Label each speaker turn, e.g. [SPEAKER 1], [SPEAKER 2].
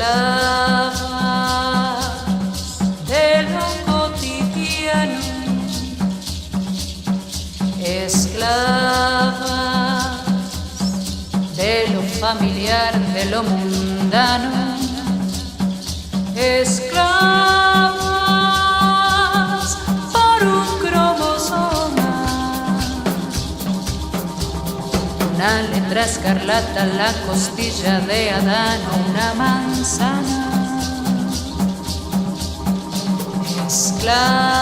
[SPEAKER 1] esclavas de lo cotidiano, esclavas de lo familiar, de lo mundano, esclavas por un cromosoma. Una letra escarlata, la costilla de Adán o una manzana. Esclavas